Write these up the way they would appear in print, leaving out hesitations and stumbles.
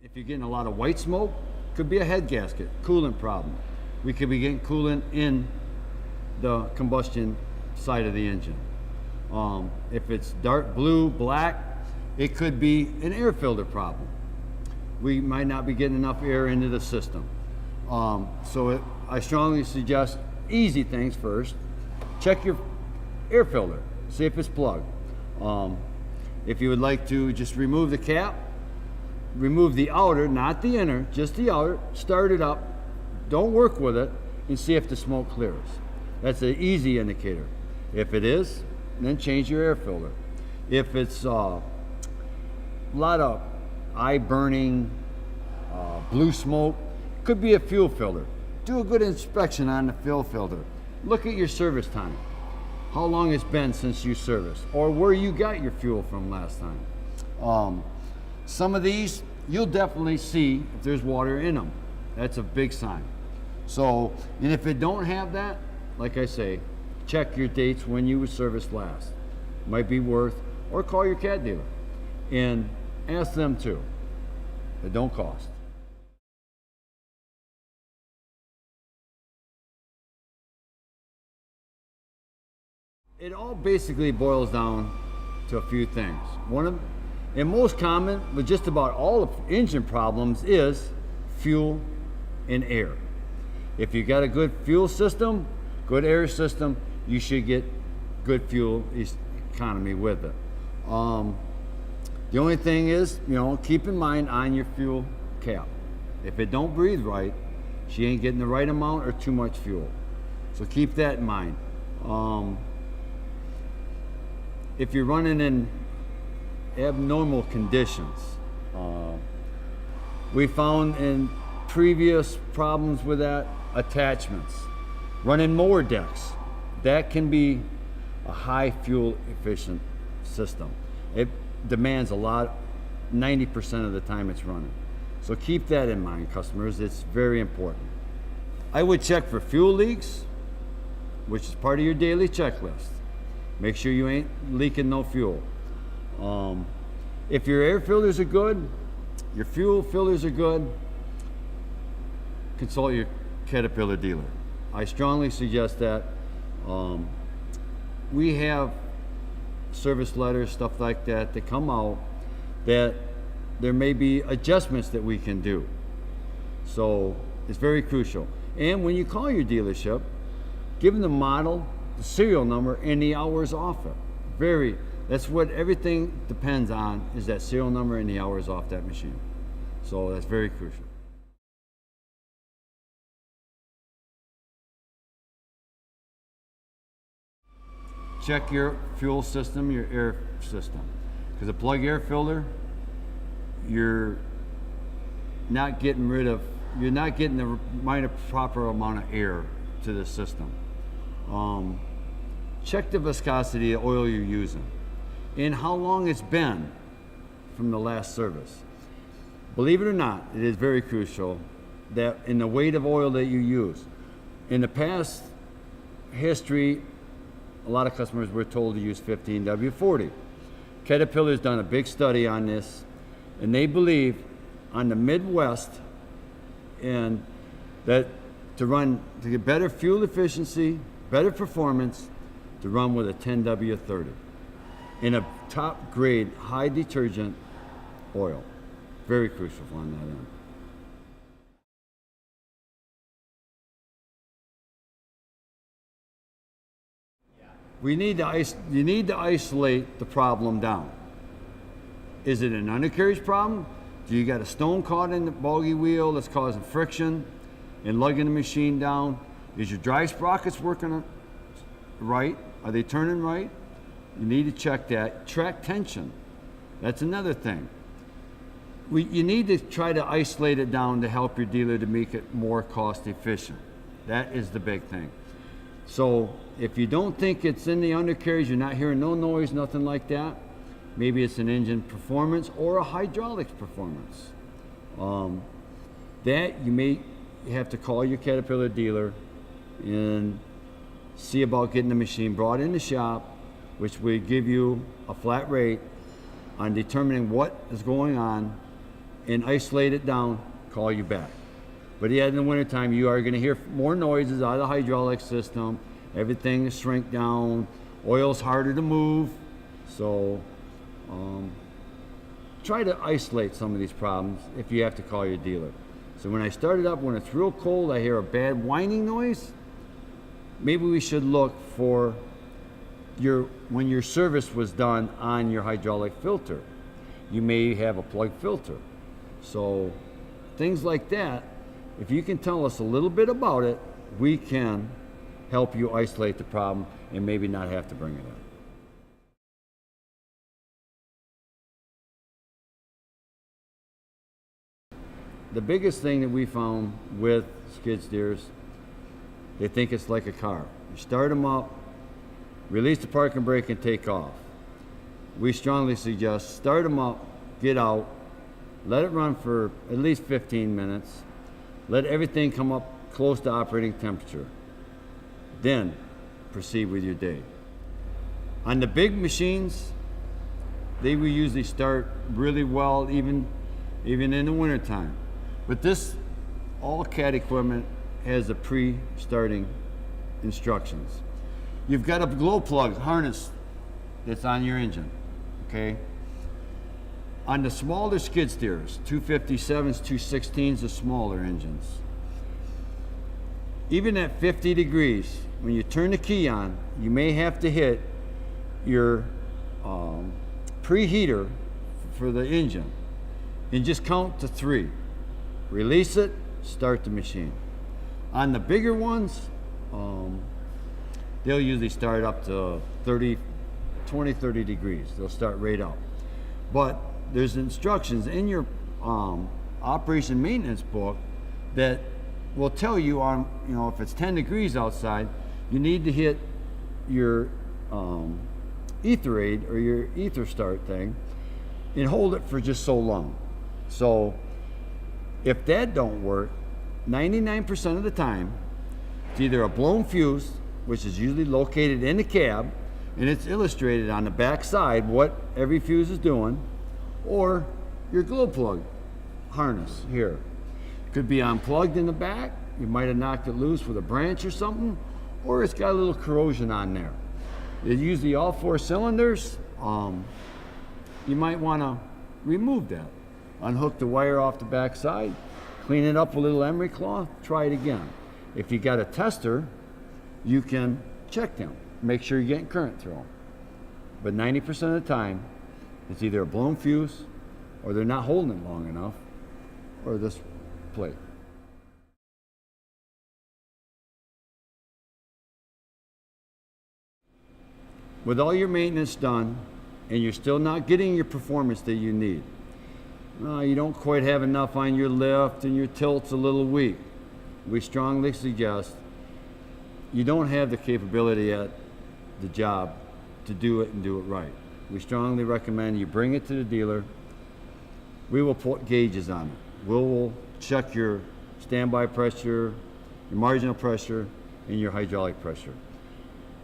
If you're getting a lot of white smoke, could be a head gasket, coolant problem. We could be getting coolant in the combustion side of the engine. If it's dark blue, black, it could be an air filter problem. We might not be getting enough air into the system. I strongly suggest easy things first. Check your air filter, see if it's plugged. If you would like to just remove the cap, remove the outer, not the inner, just the outer, start it up, don't work with it, and see if the smoke clears. That's an easy indicator. If it is, then change your air filter. If it's a lot of eye burning, blue smoke, could be a fuel filter. Do a good inspection on the fuel filter. Look at your service time. How long it's been since you serviced, or where you got your fuel from last time. Some of these, you'll definitely see if there's water in them. That's a big sign. So, and if it don't have that, like I say, check your dates when you were serviced last. Might be worth, or call your cat dealer and ask them too. It don't cost. It all basically boils down to a few things. And most common with just about all of engine problems is fuel and air. If you got a good fuel system, good air system, you should get good fuel economy with it. The only thing is, keep in mind on your fuel cap. If it don't breathe right, she ain't getting the right amount or too much fuel. So keep that in mind. If you're running in abnormal conditions, we found in previous problems with that, attachments, running mower decks, that can be a high fuel efficient system. It demands a lot, 90% of the time it's running. So keep that in mind, customers, it's very important. I would check for fuel leaks, which is part of your daily checklist. Make sure you ain't leaking no fuel. If your air filters are good, your fuel filters are good, consult your Caterpillar dealer. I strongly suggest that. We have service letters, stuff like that come out that there may be adjustments that we can do. So it's very crucial. And when you call your dealership, give them the model, the serial number, and the hours off it. That's what everything depends on, is that serial number and the hours off that machine. So that's very crucial. Check your fuel system, your air system. Because a plug air filter, you're not getting the proper amount of air to the system. Check the viscosity of oil you're using and how long it's been from the last service. Believe it or not, it is very crucial that in the weight of oil that you use. In the past history, a lot of customers were told to use 15W40. Caterpillar's done a big study on this, and they believe on the Midwest and that to get better fuel efficiency, better performance, to run with a 10W30 in a top grade high detergent oil. Very crucial on that end. You need to isolate the problem down. Is it an undercarriage problem? Do you got a stone caught in the bogie wheel that's causing friction and lugging the machine down? Is your drive sprockets working right? Are they turning right? You need to check that. Track tension. That's another thing. You need to try to isolate it down to help your dealer to make it more cost efficient. That is the big thing. So if you don't think it's in the undercarriage, you're not hearing no noise, nothing like that, maybe it's an engine performance or a hydraulics performance. That you may have to call your Caterpillar dealer and see about getting the machine brought in the shop, which will give you a flat rate on determining what is going on and isolate it down, call you back. But yeah, in the wintertime, you are going to hear more noises out of the hydraulic system. Everything is shrink down. Oil's harder to move. So try to isolate some of these problems if you have to call your dealer. So when I start it up, when it's real cold, I hear a bad whining noise. Maybe we should look for when your service was done on your hydraulic filter. You may have a plug filter. So things like that, if you can tell us a little bit about it, we can help you isolate the problem and maybe not have to bring it up. The biggest thing that we found with skid steers, they think it's like a car. You start them up, release the parking brake and take off. We strongly suggest start them up, get out, let it run for at least 15 minutes, let everything come up close to operating temperature. Then proceed with your day. On the big machines, they will usually start really well even in the wintertime. But this all CAT equipment has a pre-starting instructions. You've got a glow plug harness that's on your engine, okay? On the smaller skid steers, 257s, 216s, the smaller engines, even at 50 degrees, when you turn the key on, you may have to hit your preheater for the engine and just count to 3. Release it, start the machine. On the bigger ones, they'll usually start up to 30 degrees. They'll start right out. But there's instructions in your operation maintenance book that will tell you on, if it's 10 degrees outside, you need to hit your ether aid or your ether start thing and hold it for just so long. So if that don't work, 99% of the time, it's either a blown fuse, which is usually located in the cab, and it's illustrated on the back side what every fuse is doing, or your glow plug harness here. It could be unplugged in the back. You might have knocked it loose with a branch or something, or it's got a little corrosion on there. It's usually all 4 cylinders. You might want to remove that. Unhook the wire off the back side, clean it up with a little emery cloth, try it again. If you got a tester, you can check them, make sure you're getting current through them. But 90% of the time, it's either a blown fuse, or they're not holding it long enough, or this plate. With all your maintenance done, and you're still not getting your performance that you need, you don't quite have enough on your lift and your tilt's a little weak, we strongly suggest you don't have the capability at the job to do it and do it right. We strongly recommend you bring it to the dealer. We will put gauges on it. We'll check your standby pressure, your marginal pressure, and your hydraulic pressure.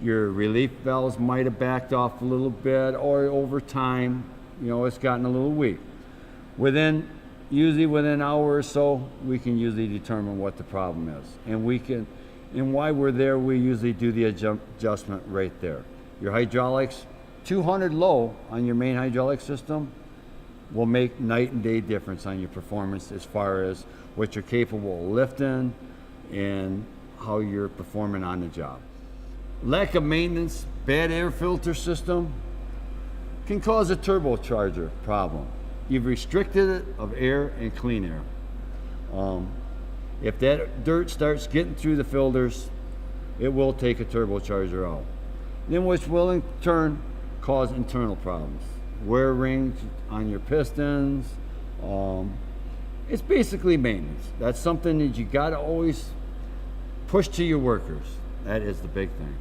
Your relief valves might have backed off a little bit, or over time, it's gotten a little weak. Usually within an hour or so, we can usually determine what the problem is. And why we're there, we usually do the adjustment right there. Your hydraulics, 200 low on your main hydraulic system will make night and day difference on your performance as far as what you're capable of lifting and how you're performing on the job. Lack of maintenance, bad air filter system can cause a turbocharger problem. You've restricted it of air and clean air. If that dirt starts getting through the filters, it will take a turbocharger out. Then which will in turn cause internal problems. Wear rings on your pistons. It's basically maintenance. That's something that you gotta always push to your workers. That is the big thing.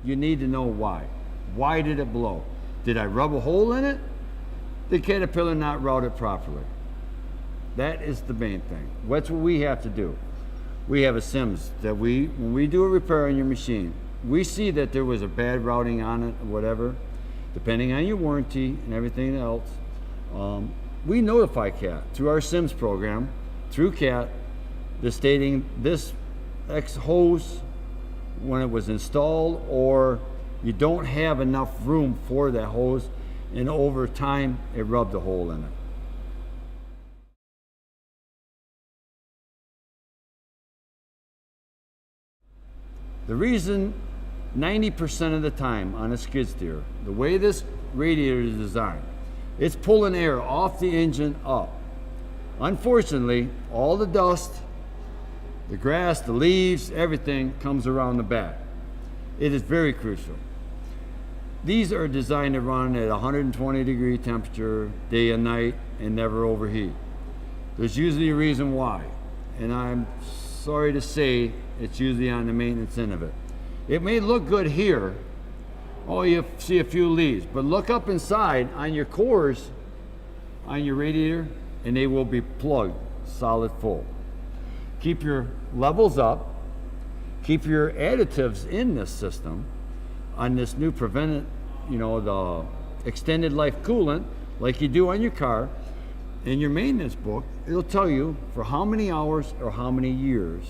You need to know why. Why did it blow? Did I rub a hole in it? Did Caterpillar not route it properly? That is the main thing. That's what we have to do. We have a SIMS that when we do a repair on your machine, we see that there was a bad routing on it or whatever, depending on your warranty and everything else, we notify CAT through our SIMS program, through CAT, stating this X hose, when it was installed, or you don't have enough room for that hose, and over time it rubbed a hole in it. The reason 90% of the time on a skid steer, the way this radiator is designed, it's pulling air off the engine up. Unfortunately, all the dust, the grass, the leaves, everything comes around the back. It is very crucial. These are designed to run at 120-degree temperature day and night and never overheat. There's usually a reason why, and I'm sorry to say it's usually on the maintenance end of it. It may look good here, oh, you see a few leaves, but look up inside on your cores, on your radiator, and they will be plugged solid full. Keep your levels up, keep your additives in this system on this new prevented, the extended life coolant, like you do on your car. In your maintenance book, it'll tell you for how many hours or how many years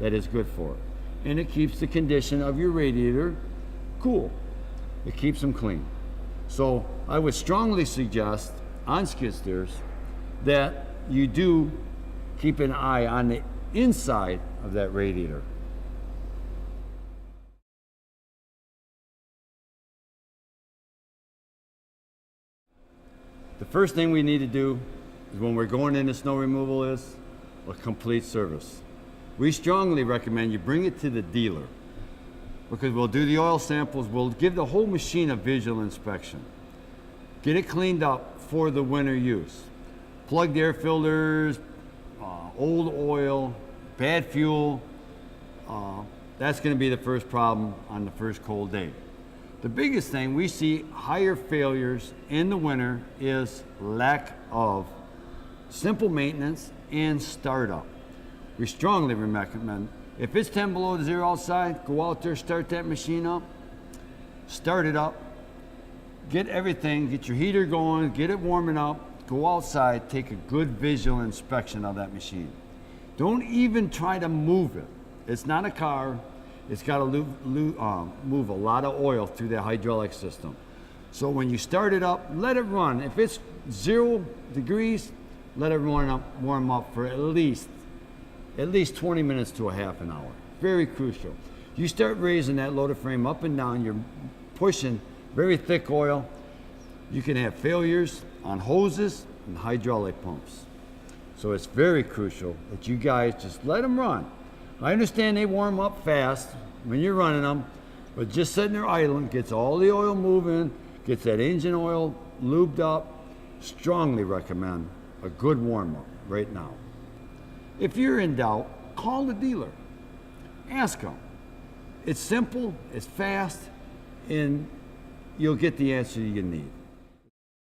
that is good for. And it keeps the condition of your radiator cool. It keeps them clean. So I would strongly suggest on skid steers that you do keep an eye on the inside of that radiator. The first thing we need to do is when we're going into snow removal is a complete service. We strongly recommend you bring it to the dealer, because we'll do the oil samples, we'll give the whole machine a visual inspection. Get it cleaned up for the winter use. Plugged air filters, old oil, bad fuel, that's gonna be the first problem on the first cold day. The biggest thing we see higher failures in the winter is lack of simple maintenance and startup. We strongly recommend, if it's 10 below 0 outside, go out there, start that machine up, start it up, get everything, get your heater going, get it warming up, go outside, take a good visual inspection of that machine. Don't even try to move it. It's not a car. It's got to move a lot of oil through the hydraulic system. So when you start it up, let it run. If it's 0 degrees, let it warm up for at least 20 minutes to a half an hour. Very crucial. You start raising that loader frame up and down, you're pushing very thick oil. You can have failures on hoses and hydraulic pumps. So it's very crucial that you guys just let them run. I understand they warm up fast when you're running them, but just sitting there idling gets all the oil moving, gets that engine oil lubed up. Strongly recommend a good warm up right now. If you're in doubt, call the dealer. Ask them. It's simple, it's fast, and you'll get the answer you need.